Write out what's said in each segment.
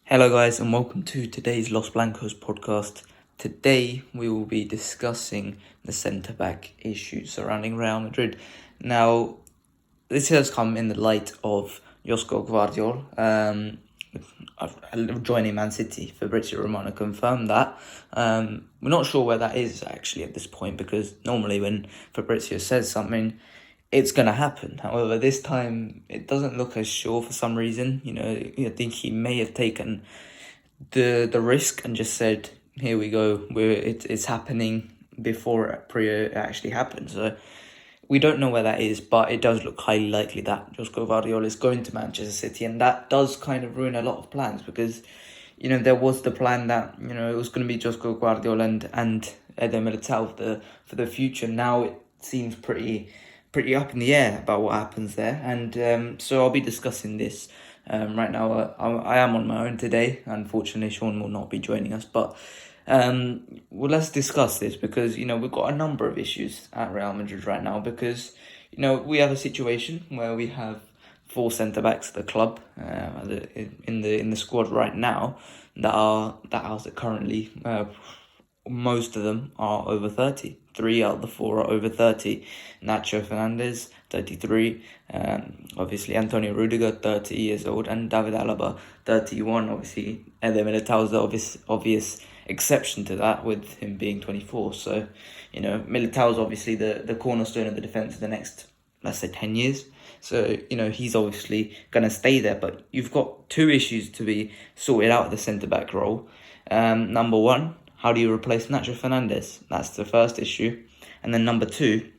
Hello guys and welcome to today's Los Blancos podcast. Today we will be discussing the centre-back issue surrounding Real Madrid. Now, this has come in the light of Gvardiol joining Man City. Fabrizio Romano confirmed that. We're not sure where that is actually at this point, because normally when Fabrizio says something, it's going to happen. However, this time it doesn't look as sure for some reason. I think he may have taken the risk and just said, "Here we go. It's happening before it actually happens." So we don't know where that is, but it does look highly likely that Josko Gvardiol is going to Manchester City, and that does kind of ruin a lot of plans, because there was the plan that it was going to be Josko Gvardiol and Militão for the future. Now it seems pretty up in the air about what happens there, and so I'll be discussing this right now. I am on my own today. Unfortunately, Sean will not be joining us, but let's discuss this, because we've got a number of issues at Real Madrid right now, because we have a situation where we have 4 centre backs at the club in the squad right now that are currently most of them are over 30. 3 out of the 4 are over 30. Nacho Fernandez, 33. Obviously, António Rüdiger, 30 years old. And David Alaba, 31. Obviously, Militão is the obvious exception to that, with him being 24. So, Militão is obviously the cornerstone of the defence for the next, let's say, 10 years. So, he's obviously going to stay there. But you've got 2 issues to be sorted out at the centre-back role. Number 1, how do you replace Nacho Fernandez? That's the first issue. And then number 2,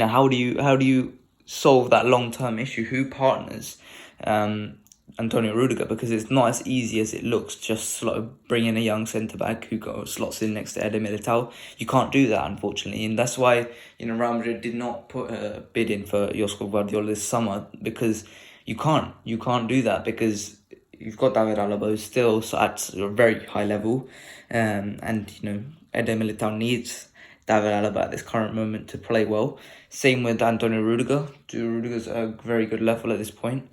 how do you solve that long-term issue? Who partners António Rüdiger? Because it's not as easy as it looks, just bring in a young centre-back who slots in next to Militão. You can't do that, unfortunately. And that's why Real Madrid did not put a bid in for Josko Gvardiol this summer, because you can't do that, because you've got David Alaba, who's still at a very high level, and Militão needs David Alaba at this current moment to play well. Same with António Rüdiger. Rüdiger's at a very good level at this point,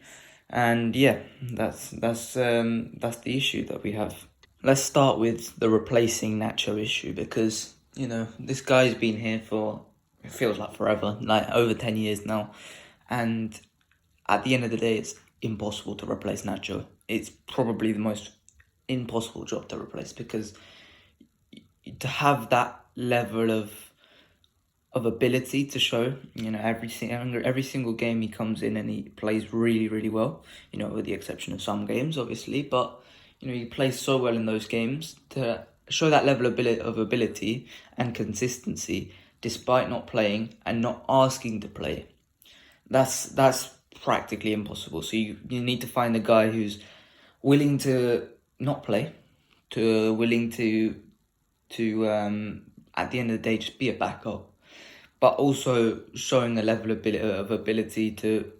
and yeah, that's the issue that we have. Let's start with the replacing Nacho issue, because this guy's been here for, it feels like forever, like over 10 years now, and at the end of the day, it's impossible to replace Nacho. It's probably the most impossible job to replace, because to have that level of ability to show, every single game he comes in and he plays really, really well, with the exception of some games, obviously, but he plays so well in those games. To show that level of ability and consistency despite not playing and not asking to play, that's practically impossible. So you need to find a guy who's willing to not play, willing to at the end of the day just be a backup, but also showing a level of ability to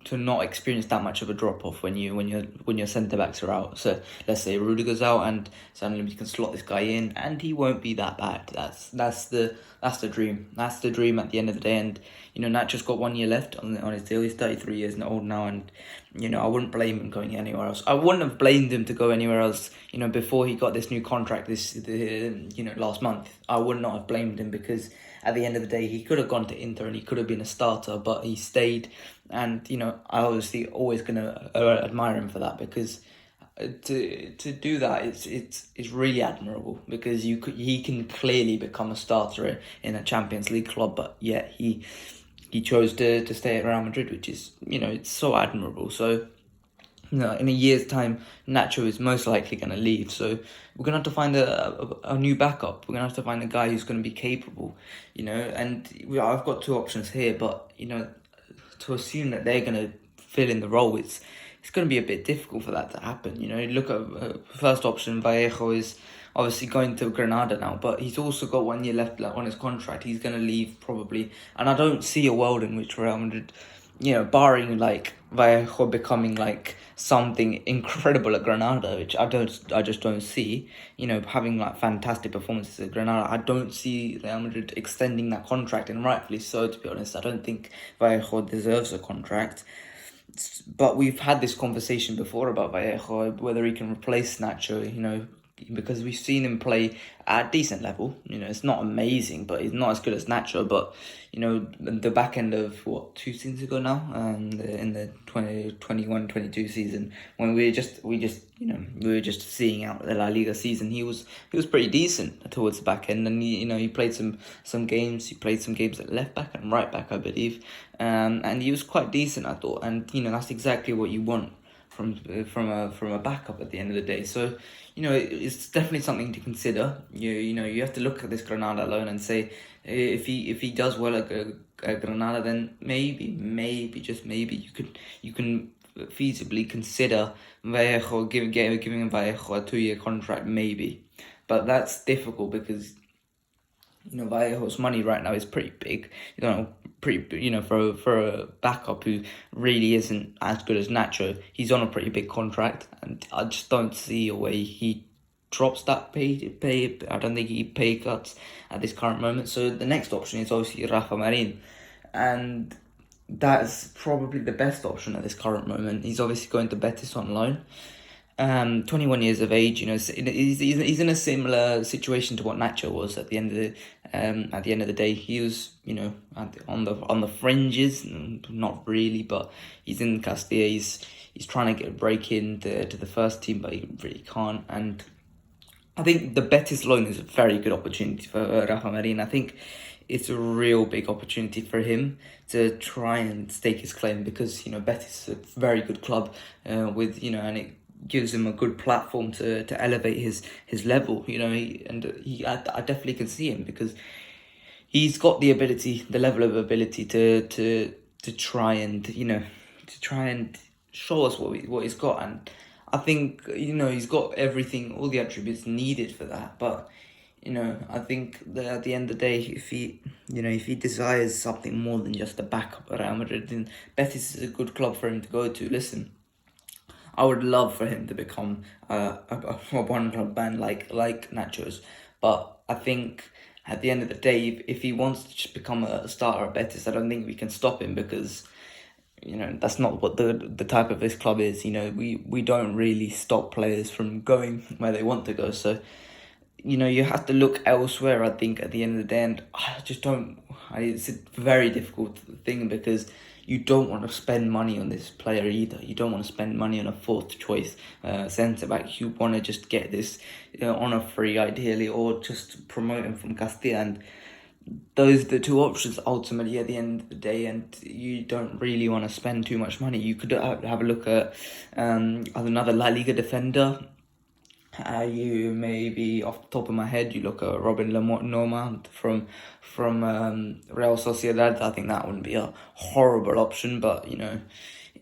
to not experience that much of a drop off when your centre backs are out. So let's say Rüdiger's out, and suddenly we can slot this guy in, and he won't be that bad. That's the dream. That's the dream at the end of the day. And Nacho's got 1 year left on his deal. He's 33 years old now, and I wouldn't blame him going anywhere else. I wouldn't have blamed him to go anywhere else. Before he got this new contract last month, I would not have blamed him, because at the end of the day, he could have gone to Inter and he could have been a starter, but he stayed. And I obviously always gonna admire him for that, because to do that, it's really admirable, because he can clearly become a starter in a Champions League club, but yet he chose to stay at Real Madrid, which is it's so admirable. So in a year's time, Nacho is most likely going to leave. So we're going to have to find a new backup. We're going to have to find a guy who's going to be capable, and I've got 2 options here, but, to assume that they're going to fill in the role, it's going to be a bit difficult for that to happen. Look at first option, Vallejo is obviously going to Granada now, but he's also got 1 year left on his contract. He's going to leave probably, and I don't see a world in which Real Madrid, barring like Vallejo becoming like something incredible at Granada, which I just don't see, having like fantastic performances at Granada. I don't see Real Madrid extending that contract, and rightfully so, to be honest. I don't think Vallejo deserves a contract. But we've had this conversation before about Vallejo, whether he can replace Nacho, because we've seen him play at a decent level. It's not amazing, but he's not as good as Nacho. But, the back end of, 2 seasons ago now, in the 2021-22 season, when we were just seeing out the La Liga season, he was pretty decent towards the back end, and he played some games. He played some games at left back and right back, I believe, and he was quite decent, I thought. And that's exactly what you want from a backup at the end of the day. So it's definitely something to consider. You have to look at this Granada loan and say, if he does well at Granada, then maybe just maybe you can feasibly consider Vallejo, giving Vallejo a 2-year contract, maybe. But that's difficult because Vallejo's money right now is pretty big. For a backup who really isn't as good as Nacho, he's on a pretty big contract, and I just don't see a way he drops that pay. I don't think he pay cuts at this current moment. So the next option is obviously Rafa Marín, and that's probably the best option at this current moment. He's obviously going to Betis on loan. 21 years of age, he's in a similar situation to what Nacho was at the end of the day. He was, on the fringes, not really, but he's in Castilla. He's trying to get a break into the first team, but he really can't. And I think the Betis loan is a very good opportunity for Rafa Marín. I think it's a real big opportunity for him to try and stake his claim, because Betis is a very good club with and it gives him a good platform to elevate his level. I definitely can see him, because he's got the level of ability to try and show us what he's got. And I think he's got everything, all the attributes needed for that. But I think that at the end of the day, if he desires something more than just a backup at Real Madrid, then Betis is a good club for him to go to. Listen, I would love for him to become a one-club band like Nacho's, but I think at the end of the day, if he wants to just become a starter at Betis, I don't think we can stop him, because that's not what the type of this club is. We don't really stop players from going where they want to go. So you have to look elsewhere, I think, at the end of the day. And I just don't. It's a very difficult thing, because you don't want to spend money on this player either. You don't want to spend money on a fourth choice centre-back. You want to just get this on a free, ideally, or just promote him from Castilla. And those are the two options ultimately at the end of the day, and you don't really want to spend too much money. You could have a look at another La Liga defender. You maybe, off the top of my head, you look at Robin Normand from Real Sociedad. I think that wouldn't be a horrible option, but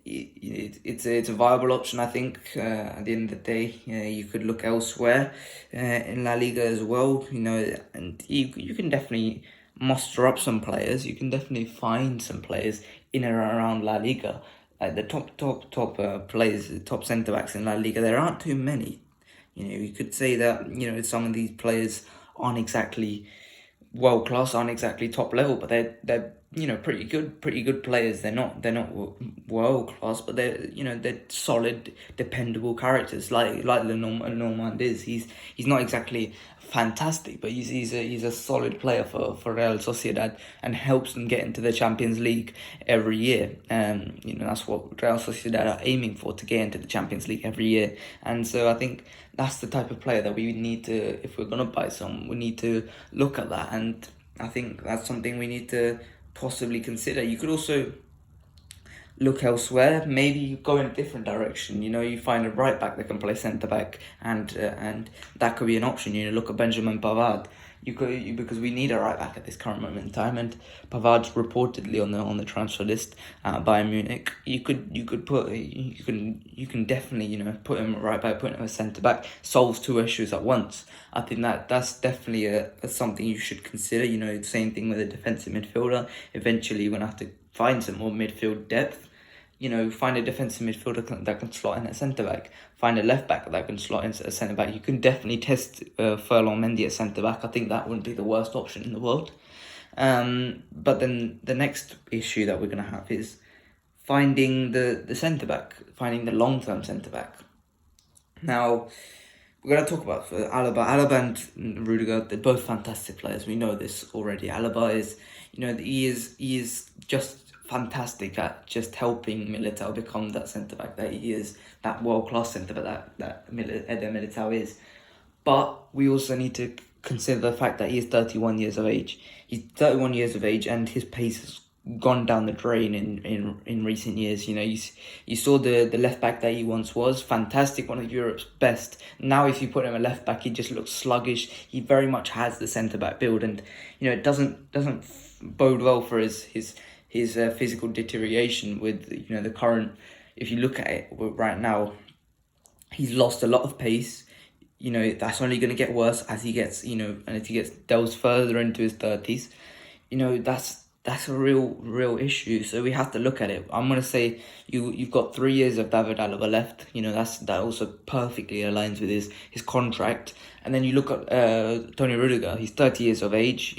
it's a viable option. I think at the end of the day, you could look elsewhere in La Liga as well. And you can definitely muster up some players. You can definitely find some players in and around La Liga. The top players, the top centre backs in La Liga, there aren't too many. You could say that some of these players aren't exactly world class, aren't exactly top level, but they're pretty good players. They're not world class, but they're solid, dependable characters like Normand is. He's not exactly fantastic, but he's a solid player for Real Sociedad, and helps them get into the Champions League every year. That's what Real Sociedad are aiming for, to get into the Champions League every year. And so I think that's the type of player that we need to, if we're gonna buy some, we need to look at that. And I think that's something we need to possibly consider. You could also look elsewhere, maybe go in a different direction. You find a right back that can play centre back, and that could be an option. Look at Benjamin Pavard. Because we need a right back at this current moment in time, and Pavard's reportedly on the transfer list by Munich. You can definitely put him at right back, put him at centre back, solves two issues at once. I think that's definitely something you should consider. The same thing with a defensive midfielder. Eventually, you're gonna have to find some more midfield depth. Find a defensive midfielder that can slot in at centre-back. Find a left-back that can slot in at centre-back. You can definitely test Ferland Mendy at centre-back. I think that wouldn't be the worst option in the world. But then the next issue that we're going to have is finding the centre-back, finding the long-term centre-back. Now, we're going to talk about Alaba. Alaba and Rüdiger, they're both fantastic players. We know this already. Alaba is, he is just fantastic at just helping Militão become that centre-back that he is, that world-class centre-back that Eder Militão is. But we also need to consider the fact that he is 31 years of age. He's 31 years of age and his pace has gone down the drain in recent years. You saw the left back that he once was, fantastic, one of Europe's best. Now if you put him a left back, he just looks sluggish. He very much has the centre back build, and it doesn't bode well for his physical deterioration with the current. If you look at it right now, he's lost a lot of pace. That's only going to get worse as he gets, and if he delves further into his 30s, that's a real issue. So we have to look at it. I'm going to say you've got 3 years of David Alaba left. That also perfectly aligns with his contract. And then you look at António Rüdiger. He's 30 years of age.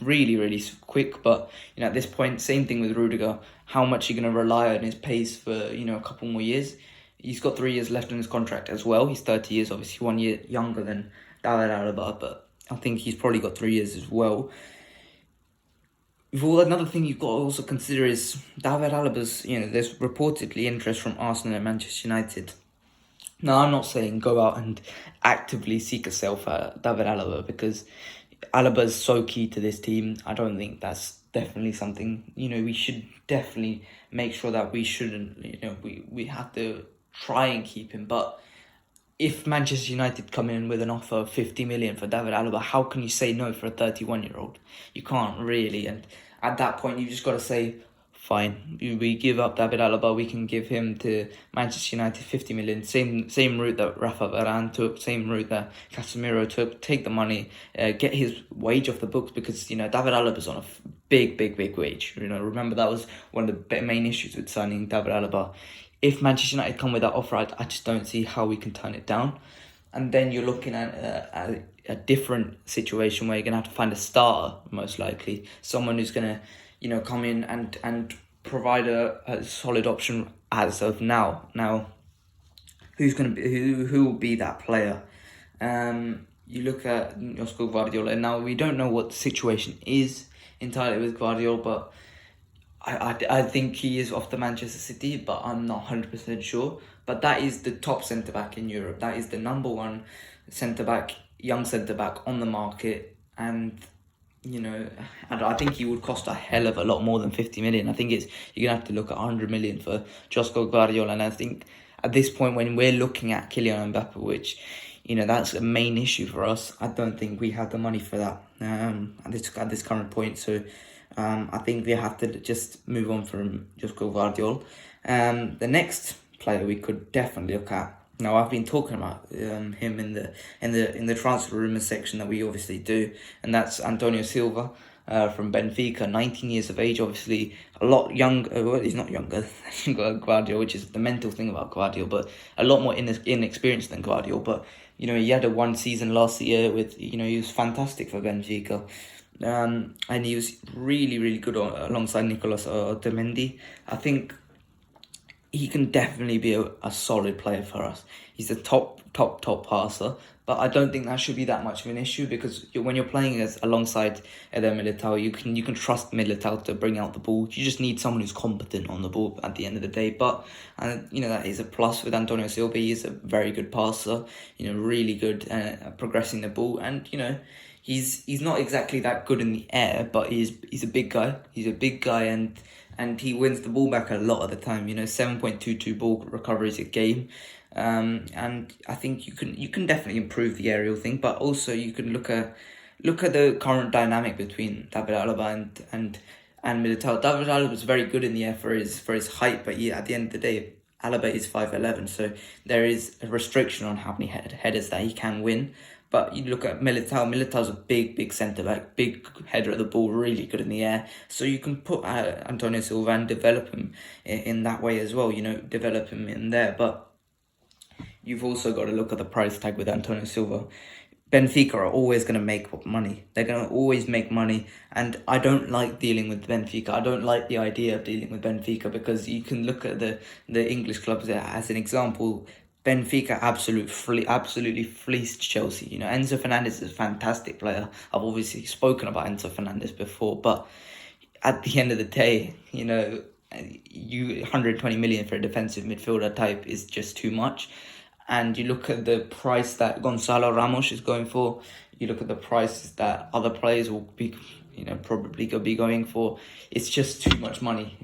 Really, really quick. But at this point, same thing with Rüdiger. How much are you going to rely on his pace for a couple more years? He's got 3 years left on his contract as well. He's 30 years, obviously 1 year younger than David Alaba, but I think he's probably got 3 years as well. Another thing you've got to also consider is David Alaba's, there's reportedly interest from Arsenal and Manchester United. Now, I'm not saying go out and actively seek a sale for David Alaba, because Alaba is so key to this team. I don't think that's definitely something, we should definitely make sure that we shouldn't, we have to try and keep him. But if Manchester United come in with an offer of 50 million for David Alaba, how can you say no for a 31-year-old? You can't really. And at that point, you've just got to say, fine, we give up David Alaba, we can give him to Manchester United 50 million. Same route that Rafa Varane took, same route that Casemiro took. Take the money, get his wage off the books, because, David Alaba's on a big wage. Remember, that was one of the main issues with signing David Alaba. If Manchester United come with that offer, I just don't see how we can turn it down. And then you're looking at a different situation where you're going to have to find a starter, most likely. Someone who's going to, come in and provide a solid option as of now. Now, who will be that player? You look at Gvardiol, and now we don't know what the situation is entirely with Gvardiol, but I think he is off to Manchester City, but I'm not 100% sure. But that is the top centre-back in Europe. That is the number one centre-back, young centre-back on the market. And, and I think he would cost a hell of a lot more than 50 million. I think you're going to have to look at 100 million for Josko Gvardiol. And I think at this point, when we're looking at Kylian Mbappe, which, that's a main issue for us, I don't think we have the money for that at this current point. So I think we have to just move on from Josko Gvardiol. The next player we could definitely look at. Now, I've been talking about him in the transfer rumours section that we obviously do, and that's António Silva from Benfica, 19 years of age, obviously a lot younger. Well, he's not younger than Gvardiol, which is the mental thing about Gvardiol, but a lot more inexperienced than Gvardiol. But he had a one season last year with he was fantastic for Benfica. And he was really, really good alongside Nicolas Otamendi. I think he can definitely be a solid player for us. He's a top passer, but I don't think that should be that much of an issue, because when you're playing alongside Eder Militão, you can trust Militão to bring out the ball. You just need someone who's competent on the ball at the end of the day. But that is a plus with António Silva. He is a very good passer. Really good at progressing the ball, and He's not exactly that good in the air, but he's a big guy. He's a big guy, and he wins the ball back a lot of the time. 7.22 ball recoveries a game, and I think you can definitely improve the aerial thing. But also you can look at the current dynamic between David Alaba and Militão. David Alaba was very good in the air for his height, but at the end of the day, Alaba is 5'11", so there is a restriction on how many headers that he can win. But you look at Militão. Militão's a big centre-back, big header of the ball, really good in the air. So you can put António Silva and develop him in that way as well, develop him in there. But you've also got to look at the price tag with António Silva. Benfica are always going to make money. They're going to always make money. And I don't like dealing with Benfica. I don't like the idea of dealing with Benfica, because you can look at the English clubs as an example. Benfica absolutely fleeced Chelsea. You know, Enzo Fernandez is a fantastic player. I've obviously spoken about Enzo Fernandez before, but at the end of the day, you know, 120 million for a defensive midfielder type is just too much. And you look at the price that Gonzalo Ramos is going for, you look at the prices that other players will be, you know, probably going to be going for. It's just too much money.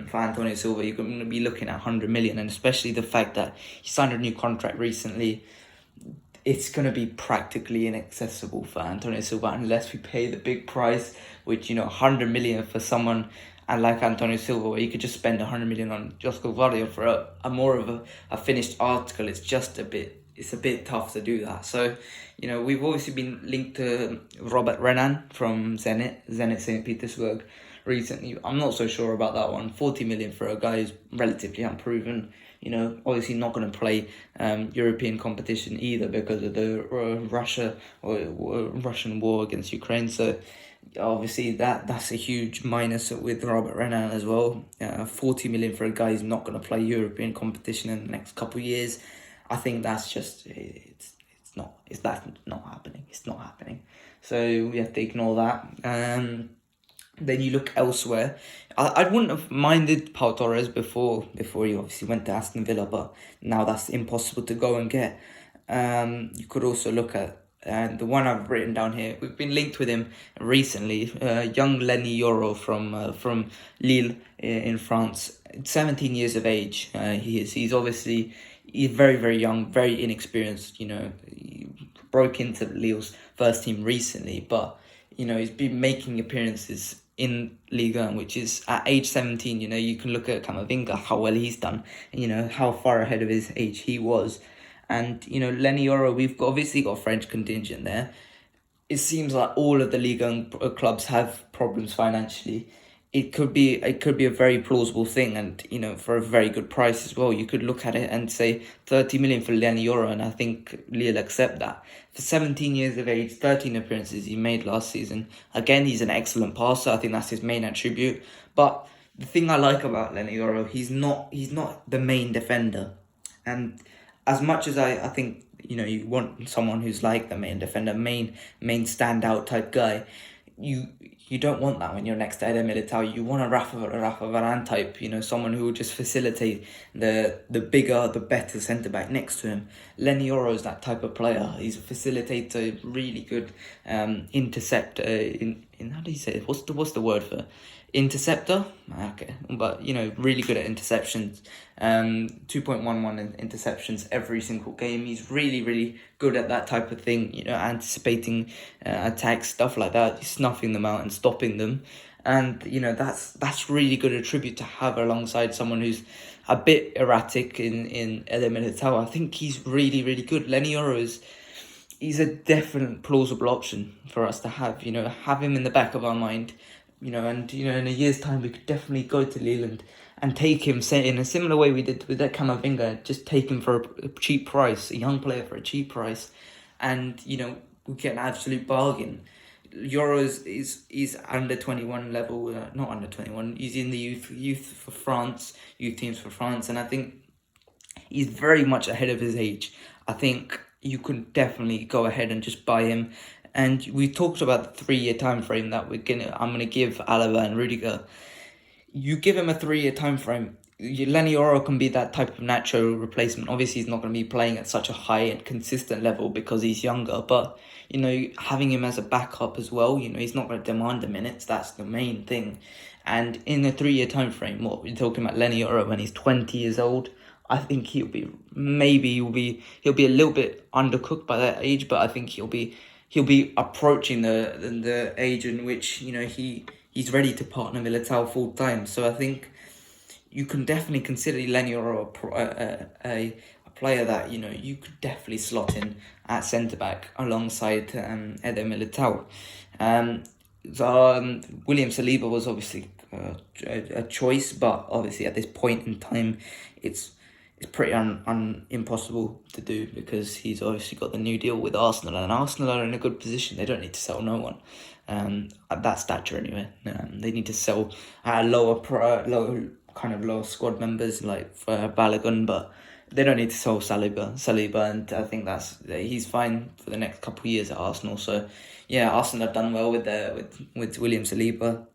For António Silva, you're going to be looking at 100 million, and especially the fact that he signed a new contract recently, it's going to be practically inaccessible for António Silva unless we pay the big price, which, you know, 100 million for someone and like António Silva, where you could just spend 100 million on Josko Gvardiol for a more of a finished article. It's a bit tough to do that. So, you know, we've obviously been linked to Robert Renan from Zenit St. Petersburg recently. I'm not so sure about that one. 40 million for a guy who's relatively unproven. You know, obviously not going to play European competition either because of the Russian war against Ukraine. So obviously that's a huge minus with Robert Renan as well. 40 million for a guy who's not going to play European competition in the next couple of years. I think that's just it's not happening. It's not happening. So we have to ignore that. Then you look elsewhere. I wouldn't have minded Pau Torres before he obviously went to Aston Villa, but now that's impossible to go and get. You could also look at the one I've written down here. We've been linked with him recently. Young Leny Yoro from Lille in France. 17 years of age. He's obviously very, very young, very inexperienced. You know, he broke into Lille's first team recently, but you know, he's been making appearances in Liga, which is at age 17. You know, you can look at Camavinga, how well he's done, you know, how far ahead of his age he was. And, you know, Leny Yoro, we've obviously got a French contingent there. It seems like all of the Liga clubs have problems financially. It could be a very plausible thing, and you know, for a very good price as well. You could look at it and say 30 million for Leny Yoro, and I think Lille accept that. For 17 years of age, 13 appearances he made last season. Again, he's an excellent passer. I think that's his main attribute. But the thing I like about Leny Yoro, he's not the main defender. And as much as I think, you know, you want someone who's like the main defender, main standout type guy, you don't want that when you're next to Eder Militão. You want a Rafa Varane type, you know, someone who will just facilitate the bigger, the better centre-back next to him. Leny Yoro is that type of player. He's a facilitator, really good interceptor. In how do you say it? What's the word for interceptor? Okay, but you know, really good at interceptions. 2.11 interceptions every single game. He's really good at that type of thing, you know, anticipating attacks, stuff like that, snuffing them out and stopping them. And you know, that's really good attribute to have alongside someone who's a bit erratic in Eder Militão. I think he's really good. Leny Yoro he's a definite plausible option for us to have, you know, have him in the back of our mind, you know, and you know, in a year's time we could definitely go to Lille and take him, say, in a similar way we did with that Camavinga, just take him for a cheap price, a young player for a cheap price, and you know, we get an absolute bargain. Euros is under 21 level, not under 21. He's in the youth for France, youth teams for France, and I think he's very much ahead of his age. I think you could definitely go ahead and just buy him. And we talked about the 3-year time frame that I'm gonna give Alaba and Rüdiger. You give him a 3-year time frame. Leny Yoro can be that type of Nacho replacement. Obviously, he's not going to be playing at such a high and consistent level because he's younger. But you know, having him as a backup as well, you know, he's not going to demand the minutes. That's the main thing. And in a 3-year time frame, what we're talking about, Leny Yoro when he's 20 years old, I think he'll be a little bit undercooked by that age, but I think he'll be approaching the age in which, you know, he's ready to partner Militão full time. So I think you can definitely consider Leny Yoro a player that, you know, you could definitely slot in at centre back alongside Eder Militão. William Saliba was obviously a choice, but obviously at this point in time, it's it's pretty impossible to do, because he's obviously got the new deal with Arsenal, and Arsenal are in a good position. They don't need to sell no one, at that stature anyway. They need to sell at a lower squad members like for Balogun, but they don't need to sell Saliba, and I think he's fine for the next couple of years at Arsenal. So yeah, Arsenal have done well with William Saliba.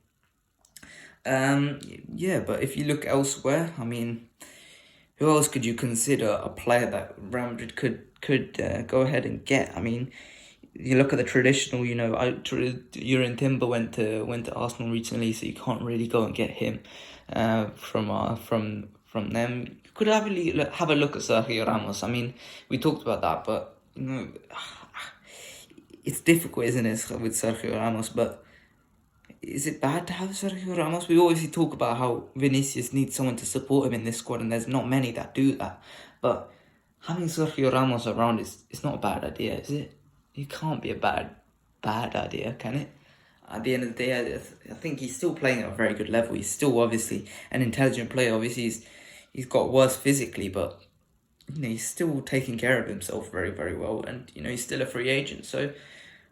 But if you look elsewhere, I mean, who else could you consider a player that Real Madrid could go ahead and get? I mean, you look at the traditional, Yoro Timber went to Arsenal recently, so you can't really go and get him from them. You could have a look at Sergio Ramos. I mean, we talked about that, but it's difficult, isn't it, with Sergio Ramos? But is it bad to have Sergio Ramos? We always talk about how Vinicius needs someone to support him in this squad, and there's not many that do that. But having Sergio Ramos around is not a bad idea, is it? It can't be a bad idea, can it? At the end of the day, I think he's still playing at a very good level. He's still obviously an intelligent player. Obviously, he's got worse physically, but he's still taking care of himself very, very well, and he's still a free agent. So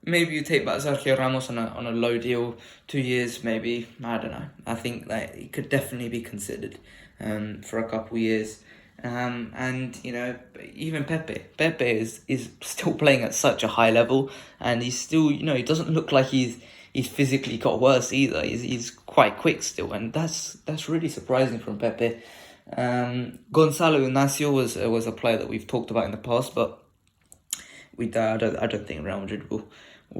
maybe you take back Sergio Ramos on a low deal, 2 years maybe. I don't know. I think that it could definitely be considered for a couple of years. And even Pepe is still playing at such a high level, and he's still he doesn't look like he's physically got worse either. He's quite quick still, and that's really surprising from Pepe. Gonzalo Ignacio was a player that we've talked about in the past, but I don't think Real Madrid will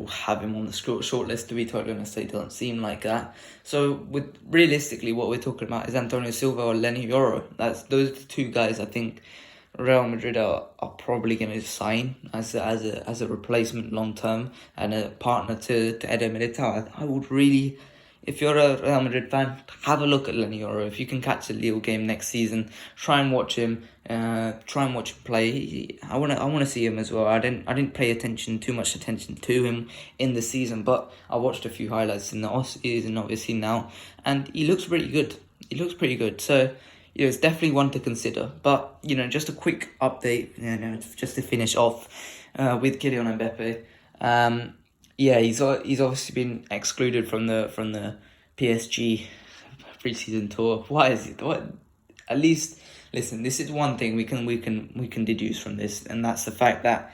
have him on the short list, to be totally honest. It doesn't seem like that. So realistically, what we're talking about is António Silva or Leny Yoro. Those are the two guys I think Real Madrid are probably going to sign as a replacement long term and a partner to Eder Militão. I would really, if you're a Real Madrid fan, have a look at Leny Yoro. If you can catch a Lille game next season, try and watch him. Play. I want to see him as well. I didn't pay too much attention to him in the season, but I watched a few highlights in the off-season, obviously now, and he looks pretty good. So it's definitely one to consider. But just a quick update, just to finish off with Kylian Mbappe. He's obviously been excluded from the PSG pre-season tour. Why is it? What? At least, listen, this is one thing we can deduce from this, and that's the fact that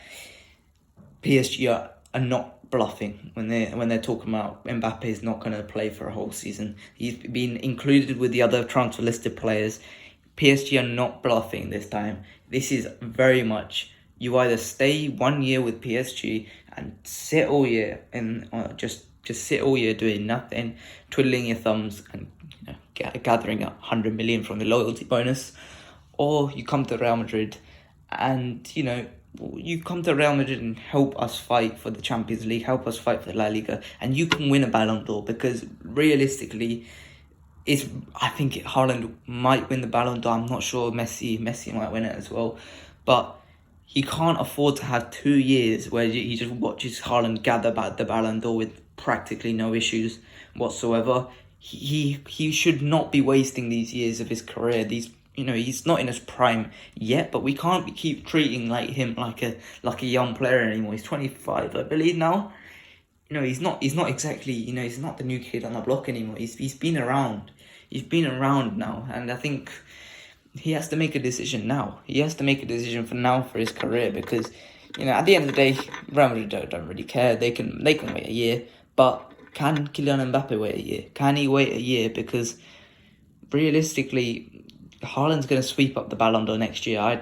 PSG are not bluffing when they're talking about Mbappe is not going to play for a whole season. He's been included with the other transfer listed players. PSG are not bluffing this time. This is very much, you either stay 1 year with PSG and sit all year and just sit all year doing nothing, twiddling your thumbs and gathering 100 million from the loyalty bonus, or you come to Real Madrid and and help us fight for the Champions League, help us fight for La Liga, and you can win a Ballon d'Or. Because realistically, I think Haaland might win the Ballon d'Or. I'm not sure. Messi might win it as well, but he can't afford to have 2 years where he just watches Haaland gather back the Ballon d'Or with practically no issues whatsoever. He should not be wasting these years of his career. He's not in his prime yet, but we can't keep treating him like a young player anymore. He's 25, I believe now. He's not exactly, he's not the new kid on the block anymore. He's been around. He's been around now, and I think he has to make a decision now. He has to make a decision for his career, because at the end of the day, Real Madrid don't really care. They can wait a year, but can Kylian Mbappe wait a year? Can he wait a year? Because realistically, Haaland's going to sweep up the Ballon d'Or next year.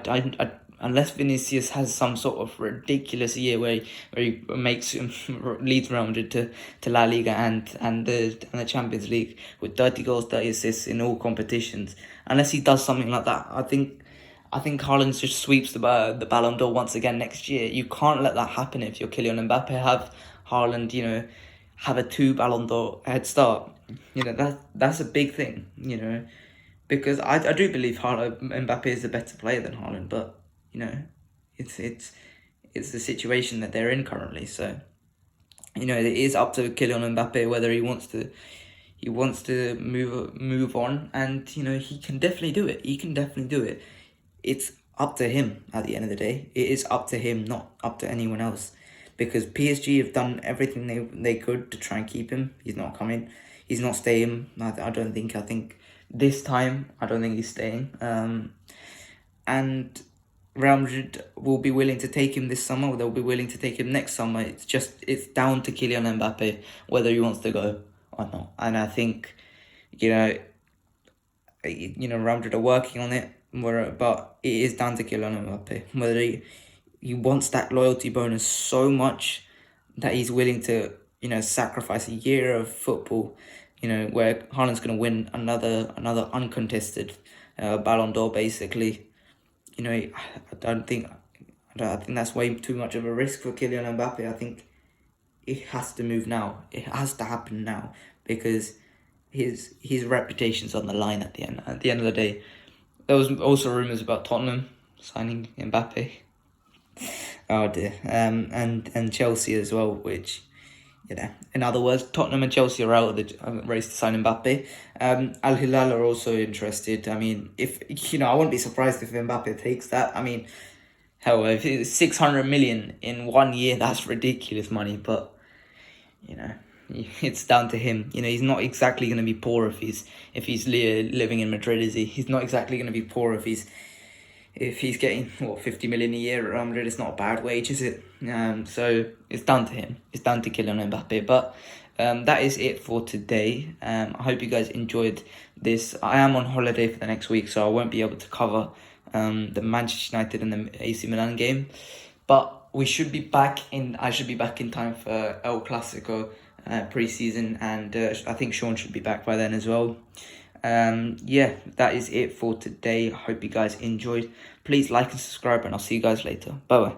Unless Vinicius has some sort of ridiculous year where he leads Real Madrid to La Liga and the Champions League with 30 goals, 30 assists in all competitions. Unless he does something like that, I think Haaland just sweeps the Ballon d'Or once again next year. You can't let that happen if you're Kylian Mbappe. Have Haaland, have a 2 Ballon d'Or head start. That's a big thing, because I do believe Mbappe is a better player than Haaland, but it's the situation that they're in currently. So it is up to Kylian Mbappe whether he wants to move on, and he can definitely do it. it's up to him at the end of the day. It is up to him, not up to anyone else. Because PSG have done everything they could to try and keep him. He's not coming. He's not staying. I don't think. I think this time, I don't think he's staying. And Real Madrid will be willing to take him this summer, or they'll be willing to take him next summer. It's down to Kylian Mbappe whether he wants to go or not. And I think, Real Madrid are working on it, but it is down to Kylian Mbappe whether he wants that loyalty bonus so much that he's willing to, sacrifice a year of football, where Haaland's going to win another uncontested Ballon d'Or, basically. I think that's way too much of a risk for Kylian Mbappe. I think it has to move now. It has to happen now, because his reputation's on the line at the end. At the end of the day, there was also rumours about Tottenham signing Mbappe. Oh dear. And Chelsea as well, which, in other words, Tottenham and Chelsea are out of the race to sign Mbappe. Al Hilal are also interested. I mean, if I wouldn't be surprised if Mbappe takes that. I mean, hell, if it's 600 million in 1 year, that's ridiculous money. But it's down to him. He's not exactly going to be poor if he's living in Madrid, is he? He's not exactly going to be poor if he's getting 50 million a year at Real Madrid. It's not a bad wage, is it? So it's down to him. It's down to Kylian Mbappe. But that is it for today. I hope you guys enjoyed this. I am on holiday for the next week, so I won't be able to cover the Manchester United and the AC Milan game. But I should be back in time for El Clasico pre-season, and I think Sean should be back by then as well. That is it for today. I hope you guys enjoyed. Please like and subscribe, and I'll see you guys later. Bye bye.